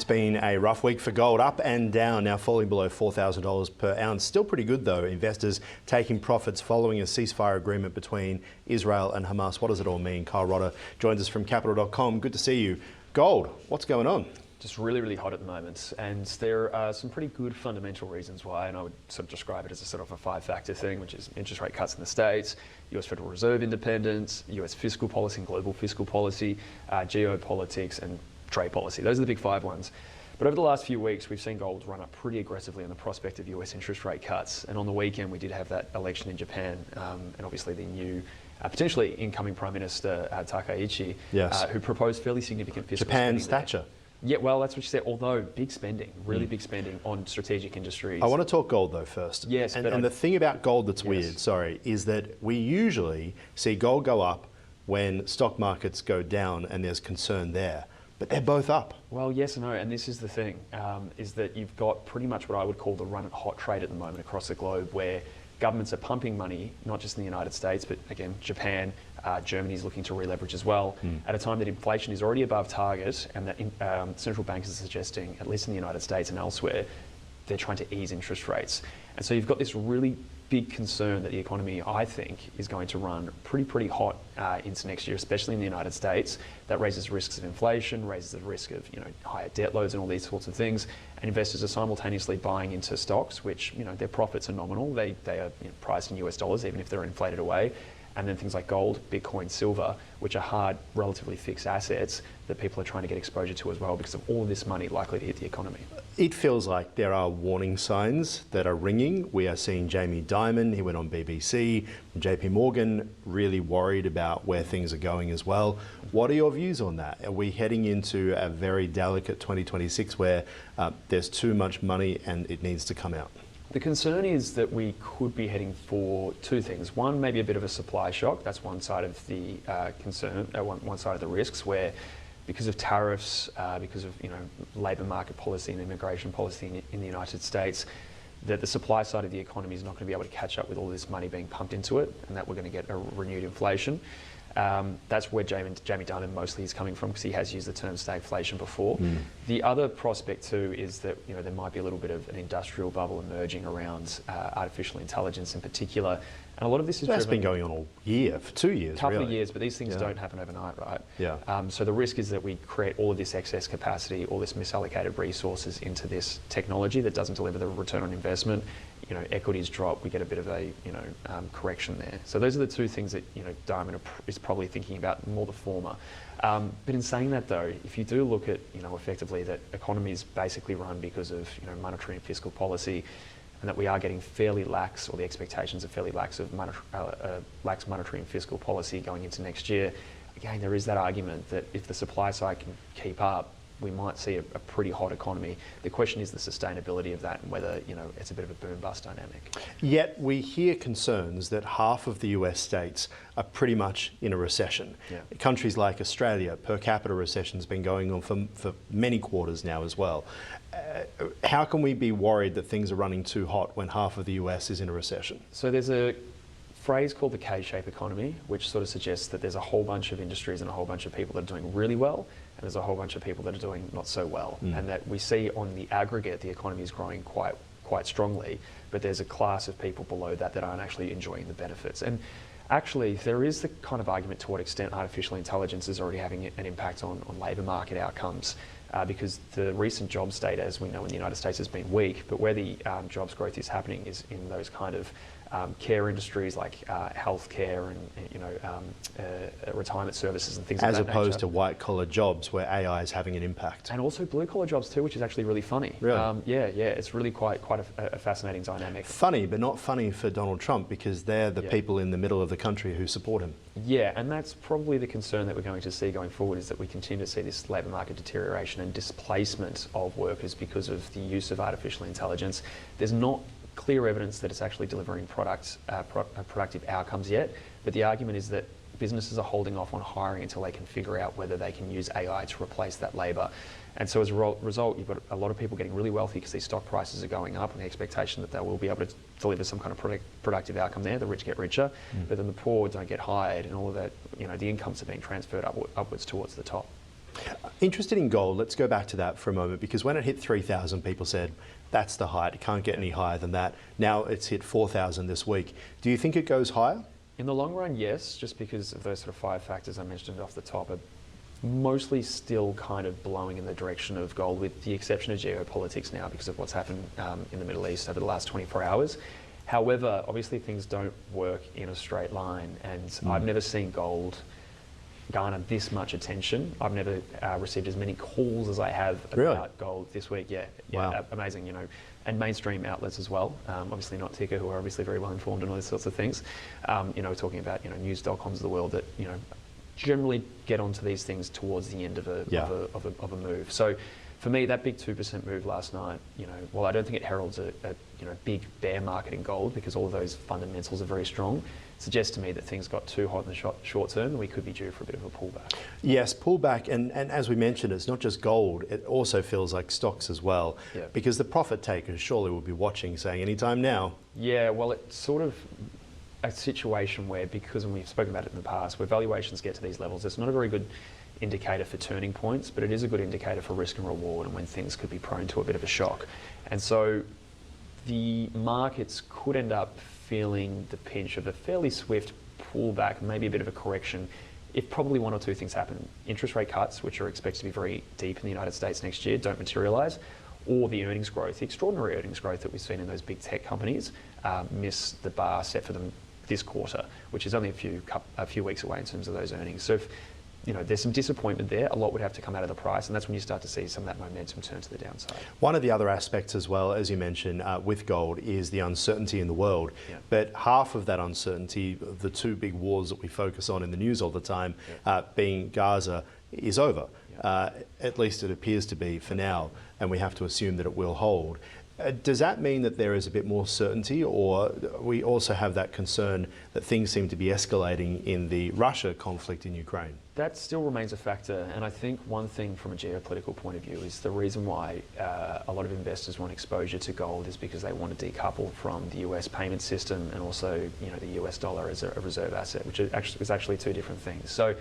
It's been a rough week for gold, up and down, now falling below $4,000 per ounce. Still pretty good though. Investors taking profits following a ceasefire agreement between Israel and Hamas. What does it all mean? Kyle Rodder joins us from capital.com. Good to see you. Gold, what's going on? Just really hot at the moment, and there are some pretty good fundamental reasons why, and I would sort of describe it as a sort of a five-factor thing, which is interest rate cuts in the States, US Federal Reserve independence, US fiscal policy and global fiscal policy, geopolitics and trade policy. Those are the big five ones. But over the last few weeks, we've seen gold run up pretty aggressively on the prospect of US interest rate cuts, and on the weekend we did have that election in Japan, and obviously the new potentially incoming Prime Minister Takaichi, yes, who proposed fairly significant fiscal Japan's spending Thatcher. Yeah, well, that's what she said, although big spending, really big spending on strategic industries. I want to talk gold though first. Yes, and the thing about gold that's weird, is that we usually see gold go up when stock markets go down and there's concern there, but they're both up. Well, yes and no, and this is the thing, is that you've got pretty much what I would call the run at hot trade at the moment across the globe, where governments are pumping money, not just in the United States, but again, Japan, Germany's looking to re-leverage as well, at a time that inflation is already above target, and that central banks are suggesting, at least in the United States and elsewhere, they're trying to ease interest rates. And so you've got this really big concern that the economy, I think, is going to run pretty hot into next year, especially in the United States. That raises risks of inflation, raises the risk of higher debt loads and all these sorts of things. And investors are simultaneously buying into stocks, which their profits are nominal. They are priced in US dollars, even if they're inflated away. And then things like gold, Bitcoin, silver, which are hard, relatively fixed assets that people are trying to get exposure to as well because of all of this money likely to hit the economy. It feels like there are warning signs that are ringing. We are seeing Jamie Dimon, he went on BBC, JP Morgan, really worried about where things are going as well. What are your views on that? Are we heading into a very delicate 2026 where there's too much money and it needs to come out? The concern is that we could be heading for two things. One, maybe a bit of a supply shock. That's one side of the concern, one side of the risks, where because of tariffs, because of labour market policy and immigration policy in the United States, that the supply side of the economy is not going to be able to catch up with all this money being pumped into it, and that we're going to get a renewed inflation. That's where Jamie Dimon mostly is coming from, because he has used the term stagflation before. The other prospect too is that there might be a little bit of an industrial bubble emerging around artificial intelligence in particular, and a lot of this is that's been going on all year, for 2 years, couple of years, but these things don't happen overnight, right? Yeah. So the risk is that we create all of this excess capacity, all this misallocated resources into this technology that doesn't deliver the return on investment. Equities drop, we get a bit of a correction there. So those are the two things that Dimon is probably thinking about, more the former. But in saying that though, if you do look at effectively that economies basically run because of monetary and fiscal policy, and that we are getting fairly lax, or the expectations are fairly lax of lax monetary and fiscal policy going into next year, again there is that argument that if the supply side can keep up, we might see a pretty hot economy. The question is the sustainability of that, and whether it's a bit of a boom-bust dynamic. Yet we hear concerns that half of the US states are pretty much in a recession. Yeah. Countries like Australia, per capita recession has been going on for many quarters now as well. How can we be worried that things are running too hot when half of the US is in a recession? So there's a phrase called the K-shaped economy, which sort of suggests that there's a whole bunch of industries and a whole bunch of people that are doing really well, and there's a whole bunch of people that are doing not so well. And that we see on the aggregate the economy is growing quite strongly, but there's a class of people below that that aren't actually enjoying the benefits. And actually there is the kind of argument to what extent artificial intelligence is already having an impact on labour market outcomes, because the recent jobs data, as we know, in the United States has been weak, but where the jobs growth is happening is in those kind of care industries like healthcare and retirement services and things like that. As opposed to white-collar jobs where AI is having an impact. And also blue-collar jobs too, which is actually really funny. Really? Yeah, it's really quite a fascinating dynamic. Funny, but not funny for Donald Trump, because they're the people in the middle of the country who support him. Yeah, and that's probably the concern that we're going to see going forward, is that we continue to see this labour market deterioration and displacement of workers because of the use of artificial intelligence. There's not clear evidence that it's actually delivering productive outcomes yet, but the argument is that businesses are holding off on hiring until they can figure out whether they can use AI to replace that labour. And so as a result, you've got a lot of people getting really wealthy because these stock prices are going up, and the expectation that they will be able to deliver some kind of productive outcome there. The rich get richer, but then the poor don't get hired, and all of that, the incomes are being transferred upwards towards the top. Interested in gold. Let's go back to that for a moment, because when it hit 3,000, people said, that's the height. It can't get any higher than that. Now it's hit 4,000 this week. Do you think it goes higher? In the long run, yes, just because of those sort of 5 factors I mentioned off the top are mostly still kind of blowing in the direction of gold, with the exception of geopolitics now because of what's happened in the Middle East over the last 24 hours. However, obviously things don't work in a straight line, and I've never seen gold garner this much attention. I've never received as many calls as I have about gold this week. Yeah, wow. Amazing, you know, and mainstream outlets as well. Obviously not Ticker, who are obviously very well informed and all those sorts of things. You know, talking about, you know, news.coms of the world that, you know, generally get onto these things towards the end of a move. So for me, that big 2% move last night, you know, while I don't think it heralds a you know, big bear market in gold, because all of those fundamentals are very strong, suggests to me that things got too hot in the short term and we could be due for a bit of a pullback. Yes, pullback, and as we mentioned, it's not just gold, it also feels like stocks as well, because the profit takers surely will be watching, saying anytime now. Yeah, well, it's sort of a situation where, because, and we've spoken about it in the past, where valuations get to these levels, it's not a very good indicator for turning points, but it is a good indicator for risk and reward and when things could be prone to a bit of a shock. And so the markets could end up feeling the pinch of a fairly swift pullback, maybe a bit of a correction, if probably one or two things happen. Interest rate cuts, which are expected to be very deep in the United States next year, don't materialise, or the earnings growth, the extraordinary earnings growth that we've seen in those big tech companies, miss the bar set for them this quarter, which is only a few weeks away in terms of those earnings. So if, you know, there's some disappointment there, a lot would have to come out of the price, and that's when you start to see some of that momentum turn to the downside. One of the other aspects as well, as you mentioned, with gold is the uncertainty in the world. But half of that uncertainty, the two big wars that we focus on in the news all the time, being Gaza, is over. At least it appears to be for now, and we have to assume that it will hold. Does that mean that there is a bit more certainty, or we also have that concern that things seem to be escalating in the Russia conflict in Ukraine? That still remains a factor, and I think one thing from a geopolitical point of view is the reason why a lot of investors want exposure to gold is because they want to decouple from the US payment system and also, you know, the US dollar as a reserve asset, which is actually two different things. So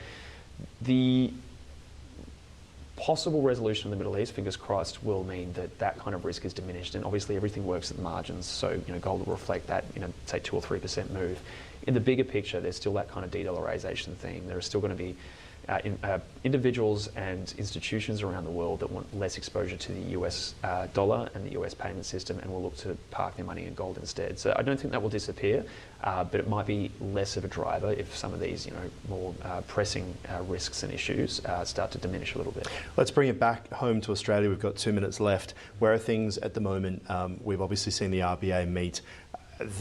the possible resolution in the Middle East, fingers crossed, will mean that that kind of risk is diminished, and obviously everything works at the margins, so, you know, gold will reflect that, you know, say 2 or 3% move. In the bigger picture, there's still that kind of de-dollarization theme. There are still going to be individuals and institutions around the world that want less exposure to the US dollar and the US payment system, and will look to park their money in gold instead. So I don't think that will disappear, but it might be less of a driver if some of these, you know, more pressing risks and issues start to diminish a little bit. Let's bring it back home to Australia. We've got 2 minutes left. Where are things at the moment? We've obviously seen the RBA meet.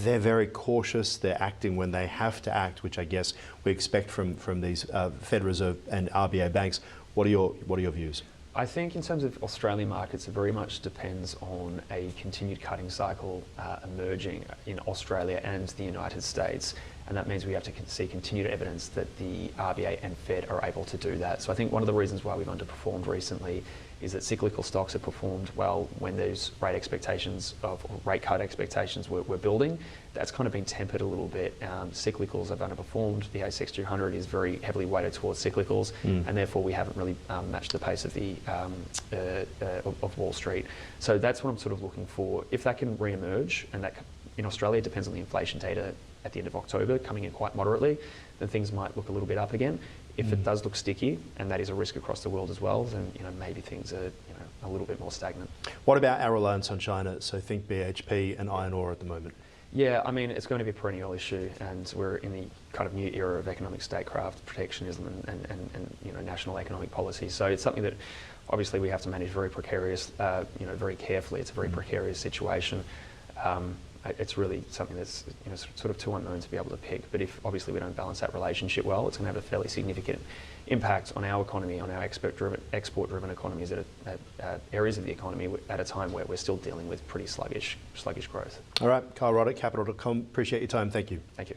They're very cautious. They're acting when they have to act, which I guess we expect from these Fed Reserve and RBA banks. What are your views? I think in terms of Australian markets, it very much depends on a continued cutting cycle emerging in Australia and the United States. And that means we have to see continued evidence that the RBA and Fed are able to do that. So I think one of the reasons why we've underperformed recently is that cyclical stocks have performed well when those rate expectations of rate cut expectations were building. That's kind of been tempered a little bit. Cyclicals have underperformed. The ASX 200 is very heavily weighted towards cyclicals, and therefore we haven't really matched the pace of the of Wall Street. So that's what I'm sort of looking for. If that can re-emerge, and that in Australia it depends on the inflation data at the end of October coming in quite moderately, then things might look a little bit up again. If it does look sticky, and that is a risk across the world as well, then, you know, maybe things are, you know, a little bit more stagnant. What about our reliance on China? So think BHP and iron ore at the moment. Yeah, I mean, it's going to be a perennial issue, and we're in the kind of new era of economic statecraft, protectionism, and you know, national economic policy. So it's something that obviously we have to manage very precarious, you know, very carefully. It's a very precarious situation. It's really something that's, you know, sort of too unknown to be able to pick. But if obviously we don't balance that relationship well, it's going to have a fairly significant impact on our economy, on our export-driven economies at areas of the economy at a time where we're still dealing with pretty sluggish growth. All right, Kyle Roddick, Capital.com. Appreciate your time. Thank you. Thank you.